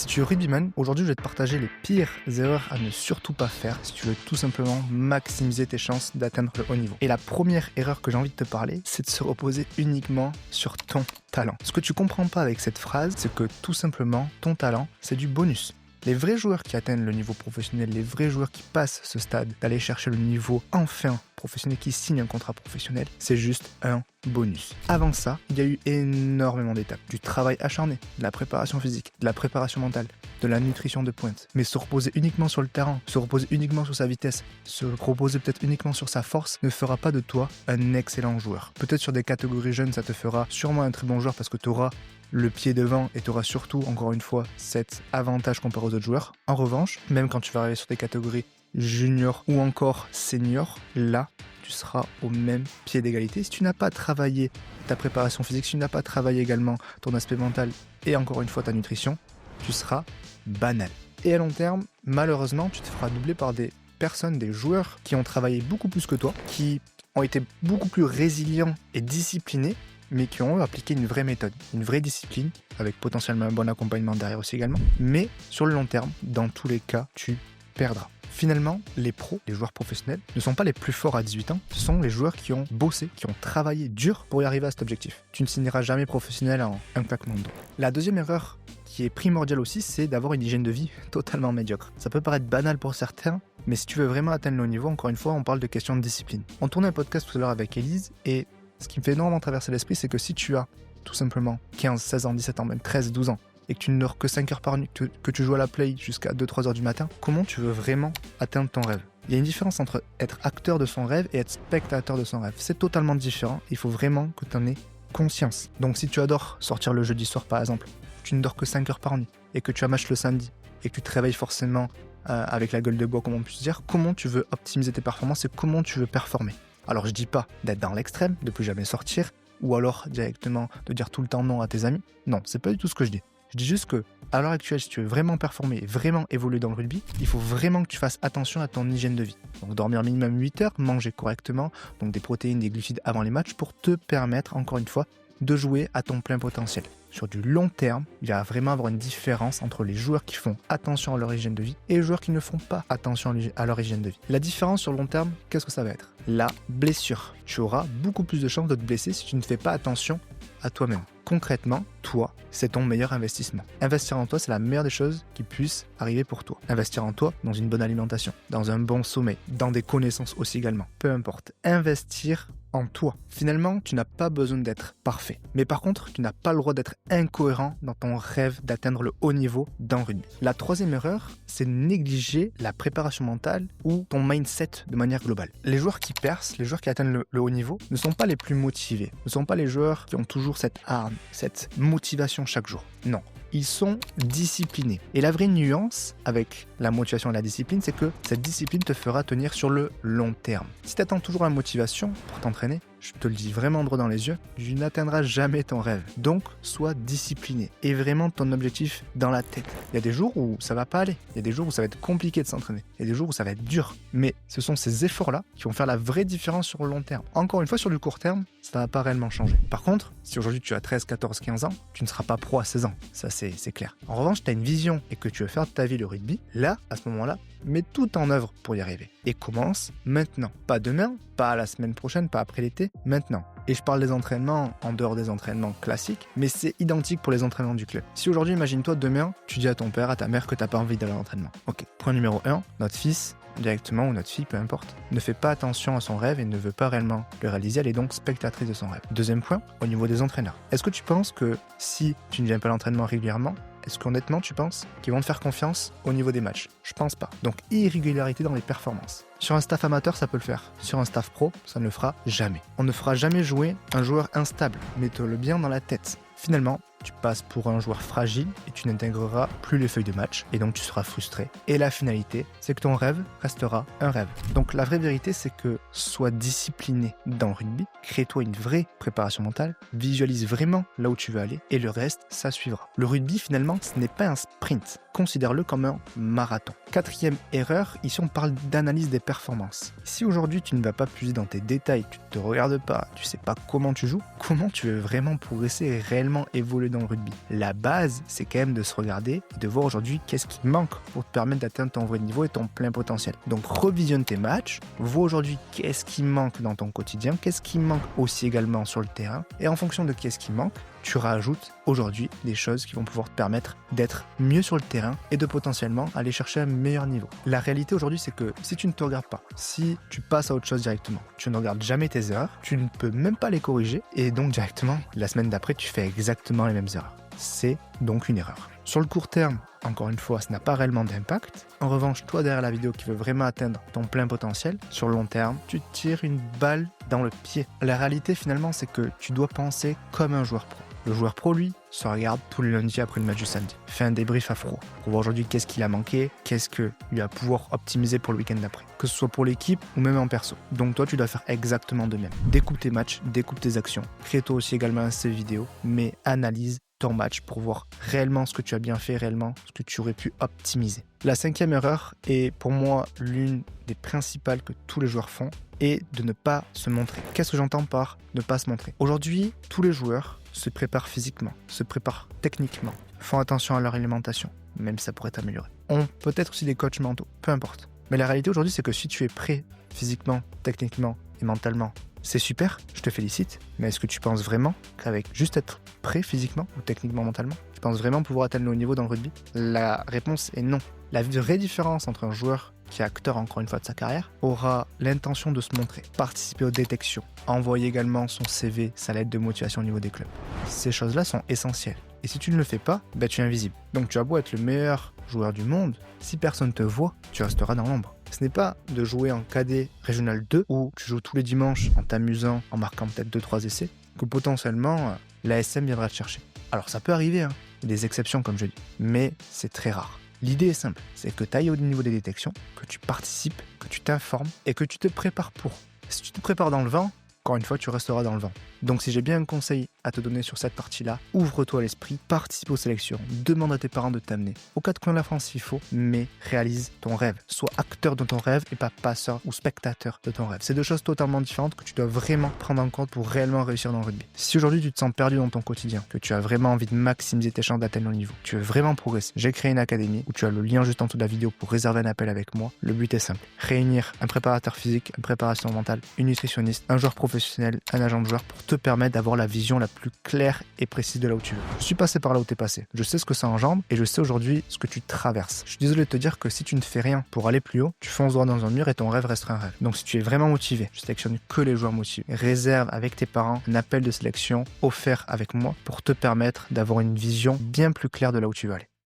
Si tu es rugbyman, aujourd'hui je vais te partager les pires erreurs à ne surtout pas faire si tu veux tout simplement maximiser tes chances d'atteindre le haut niveau. Et la première erreur que j'ai envie de te parler, c'est de se reposer uniquement sur ton talent. Ce que tu comprends pas avec cette phrase, c'est que tout simplement, ton talent, c'est du bonus. Les vrais joueurs qui atteignent le niveau professionnel, les vrais joueurs qui passent ce stade, d'aller chercher le niveau enfin professionnel, qui signent un contrat professionnel, c'est juste un bonus. Avant ça, il y a eu énormément d'étapes. Du travail acharné, de la préparation physique, de la préparation mentale, de la nutrition de pointe. Mais se reposer uniquement sur le terrain, se reposer uniquement sur sa vitesse, se reposer peut-être uniquement sur sa force, ne fera pas de toi un excellent joueur. Peut-être sur des catégories jeunes, ça te fera sûrement un très bon joueur parce que tu auras le pied devant et tu auras surtout, encore une fois, cet avantage comparé aux autres joueurs. En revanche, même quand tu vas arriver sur des catégories junior ou encore senior, là, tu seras au même pied d'égalité. Si tu n'as pas travaillé ta préparation physique, si tu n'as pas travaillé également ton aspect mental et encore une fois ta nutrition, tu seras banal. Et à long terme, malheureusement, tu te feras doubler par des personnes, des joueurs qui ont travaillé beaucoup plus que toi, qui ont été beaucoup plus résilients et disciplinés, mais qui ont appliqué une vraie méthode, une vraie discipline, avec potentiellement un bon accompagnement derrière aussi également. Mais sur le long terme, dans tous les cas, tu perdras. Finalement, les pros, les joueurs professionnels, ne sont pas les plus forts à 18 ans, ce sont les joueurs qui ont bossé, qui ont travaillé dur pour y arriver à cet objectif. Tu ne signeras jamais professionnel en un claquement de doigts. La deuxième erreur qui est primordiale aussi, c'est d'avoir une hygiène de vie totalement médiocre. Ça peut paraître banal pour certains, mais si tu veux vraiment atteindre le haut niveau, encore une fois, on parle de questions de discipline. On tournait un podcast tout à l'heure avec Élise, et ce qui me fait énormément traverser l'esprit, c'est que si tu as tout simplement 15, 16 ans, 17 ans, même 13, 12 ans, et que tu ne dors que 5 heures par nuit, que tu joues à la play jusqu'à 2-3 heures du matin, comment tu veux vraiment atteindre ton rêve ? Il y a une différence entre être acteur de son rêve et être spectateur de son rêve. C'est totalement différent, il faut vraiment que tu en aies conscience. Donc si tu adores sortir le jeudi soir par exemple, tu ne dors que 5 heures par nuit, et que tu as match le samedi, et que tu te réveilles forcément avec la gueule de bois, comme on peut se dire, comment tu veux optimiser tes performances et comment tu veux performer ? Alors je dis pas d'être dans l'extrême, de plus jamais sortir, ou alors directement de dire tout le temps non à tes amis. Non, c'est pas du tout ce que je dis. Je dis juste que, à l'heure actuelle, si tu veux vraiment performer et vraiment évoluer dans le rugby, il faut vraiment que tu fasses attention à ton hygiène de vie. Donc dormir minimum 8 heures, manger correctement, donc des protéines, des glucides avant les matchs pour te permettre, encore une fois, de jouer à ton plein potentiel. Sur du long terme, il va vraiment avoir une différence entre les joueurs qui font attention à leur hygiène de vie et les joueurs qui ne font pas attention à leur hygiène de vie. La différence sur le long terme, qu'est-ce que ça va être ? La blessure. Tu auras beaucoup plus de chances de te blesser si tu ne fais pas attention à toi-même. Concrètement, toi, c'est ton meilleur investissement. Investir en toi, c'est la meilleure des choses qui puisse arriver pour toi. Investir en toi dans une bonne alimentation, dans un bon sommeil, dans des connaissances aussi également. Peu importe. Investir en toi. Finalement, tu n'as pas besoin d'être parfait. Mais par contre, tu n'as pas le droit d'être incohérent dans ton rêve d'atteindre le haut niveau dans le rugby. La troisième erreur, c'est négliger la préparation mentale ou ton mindset de manière globale. Les joueurs qui percent, les joueurs qui atteignent le haut niveau, ne sont pas les plus motivés. Ne sont pas les joueurs qui ont toujours cette hargne, cette motivation chaque jour. Non. Ils sont disciplinés. Et la vraie nuance avec la motivation et la discipline, c'est que cette discipline te fera tenir sur le long terme. Si tu attends toujours la motivation pour t'entraîner, je te le dis vraiment droit dans les yeux, tu n'atteindras jamais ton rêve. Donc, sois discipliné et vraiment ton objectif dans la tête. Il y a des jours où ça va pas aller. Il y a des jours où ça va être compliqué de s'entraîner. Il y a des jours où ça va être dur. Mais ce sont ces efforts-là qui vont faire la vraie différence sur le long terme. Encore une fois, sur du court terme, ça va pas réellement changer. Par contre, si aujourd'hui tu as 13, 14, 15 ans, tu ne seras pas pro à 16 ans. Ça, c'est clair. En revanche, tu as une vision et que tu veux faire de ta vie le rugby, là, à ce moment-là, mets tout en œuvre pour y arriver. Et commence maintenant. Pas demain, pas la semaine prochaine, pas après l'été, maintenant. Et je parle des entraînements en dehors des entraînements classiques, mais c'est identique pour les entraînements du club. Si aujourd'hui, imagine-toi demain, tu dis à ton père, à ta mère que t'as pas envie d'aller à l'entraînement. Ok, point numéro 1, notre fils, directement, ou notre fille, peu importe, ne fait pas attention à son rêve et ne veut pas réellement le réaliser, elle est donc spectatrice de son rêve. Deuxième point, au niveau des entraîneurs. Est-ce que tu penses que si tu ne viens pas à l'entraînement régulièrement, est-ce qu'honnêtement tu penses qu'ils vont te faire confiance au niveau des matchs ? Je pense pas. Donc irrégularité dans les performances. Sur un staff amateur, ça peut le faire. Sur un staff pro, ça ne le fera jamais. On ne fera jamais jouer un joueur instable. Mets-le bien dans la tête. Finalement, tu passes pour un joueur fragile et tu n'intégreras plus les feuilles de match et donc tu seras frustré. Et la finalité, c'est que ton rêve restera un rêve. Donc la vraie vérité, c'est que sois discipliné dans le rugby, crée-toi une vraie préparation mentale, visualise vraiment là où tu veux aller et le reste, ça suivra. Le rugby, finalement, ce n'est pas un sprint. Considère-le comme un marathon. Quatrième erreur, ici on parle d'analyse des performances. Si aujourd'hui tu ne vas pas puiser dans tes détails, tu ne te regardes pas, tu sais pas comment tu joues, comment tu veux vraiment progresser et réellement évoluer évoluer dans le rugby. La base, c'est quand même de se regarder et de voir aujourd'hui qu'est-ce qui manque pour te permettre d'atteindre ton vrai niveau et ton plein potentiel. Donc revisionne tes matchs, vois aujourd'hui qu'est-ce qui manque dans ton quotidien, qu'est-ce qui manque aussi également sur le terrain, et en fonction de qu'est-ce qui manque, tu rajoutes aujourd'hui des choses qui vont pouvoir te permettre d'être mieux sur le terrain et de potentiellement aller chercher un meilleur niveau. La réalité aujourd'hui, c'est que si tu ne te regardes pas, si tu passes à autre chose directement, tu ne regardes jamais tes erreurs, tu ne peux même pas les corriger et donc directement, la semaine d'après, tu fais exactement les mêmes erreurs. C'est donc une erreur. Sur le court terme, encore une fois, ça n'a pas réellement d'impact. En revanche, toi derrière la vidéo qui veut vraiment atteindre ton plein potentiel, sur le long terme, tu te tires une balle dans le pied. La réalité finalement, c'est que tu dois penser comme un joueur pro. Le joueur pro, lui, se regarde tous les lundis après le match du samedi. Fait un débrief à froid pour voir aujourd'hui qu'est-ce qu'il a manqué, qu'est-ce qu'il va pouvoir optimiser pour le week-end d'après. Que ce soit pour l'équipe ou même en perso. Donc toi, tu dois faire exactement de même. Découpe tes matchs, découpe tes actions. Crée-toi aussi également un CV vidéo, mais analyse ton match pour voir réellement ce que tu as bien fait, réellement ce que tu aurais pu optimiser. La 5e erreur est pour moi l'une des principales que tous les joueurs font, est de ne pas se montrer. Qu'est-ce que j'entends par ne pas se montrer? Aujourd'hui, tous les joueurs se préparent physiquement, se préparent techniquement, font attention à leur alimentation, même si ça pourrait être amélioré. Ont peut-être aussi des coachs mentaux, peu importe. Mais la réalité aujourd'hui, c'est que si tu es prêt physiquement, techniquement et mentalement, c'est super, je te félicite, mais est-ce que tu penses vraiment qu'avec juste être prêt physiquement ou techniquement, mentalement, tu penses vraiment pouvoir atteindre le haut niveau dans le rugby? La réponse est non. La vraie différence entre un joueur qui est acteur encore une fois de sa carrière, aura l'intention de se montrer, participer aux détections, envoyer également son CV, sa lettre de motivation au niveau des clubs. Ces choses-là sont essentielles. Et si tu ne le fais pas, tu es invisible. Donc tu as beau être le meilleur joueur du monde, si personne te voit, tu resteras dans l'ombre. Ce n'est pas de jouer en cadet régional 2 où tu joues tous les dimanches en t'amusant, en marquant peut-être 2-3 essais, que potentiellement l'ASM viendra te chercher. Alors ça peut arriver, il y a des exceptions comme je dis, mais c'est très rare. L'idée est simple, c'est que tu ailles au niveau des détections, que tu participes, que tu t'informes et que tu te prépares pour. Si tu te prépares dans le vent, encore une fois, tu resteras dans le vent. Donc si j'ai bien un conseil à te donner sur cette partie-là, ouvre-toi l'esprit, participe aux sélections, demande à tes parents de t'amener. Aux quatre coins de la France s'il faut, mais réalise ton rêve. Sois acteur de ton rêve et pas passeur ou spectateur de ton rêve. C'est deux choses totalement différentes que tu dois vraiment prendre en compte pour réellement réussir dans le rugby. Si aujourd'hui tu te sens perdu dans ton quotidien, que tu as vraiment envie de maximiser tes chances d'atteindre le niveau, tu veux vraiment progresser, j'ai créé une académie où tu as le lien juste en dessous de la vidéo pour réserver un appel avec moi. Le but est simple, réunir un préparateur physique, une préparation mentale, une nutritionniste, un joueur professionnel, un agent de joueur pour te permettre d'avoir la vision la plus claire et précise de là où tu veux. Je suis passé par là où tu es passé. Je sais ce que ça engendre et je sais aujourd'hui ce que tu traverses. Je suis désolé de te dire que si tu ne fais rien pour aller plus haut, tu fonces droit dans un mur et ton rêve restera un rêve. Donc si tu es vraiment motivé, je sélectionne que les joueurs motivés. Réserve avec tes parents un appel de sélection offert avec moi pour te permettre d'avoir une vision bien plus claire de là où tu veux aller.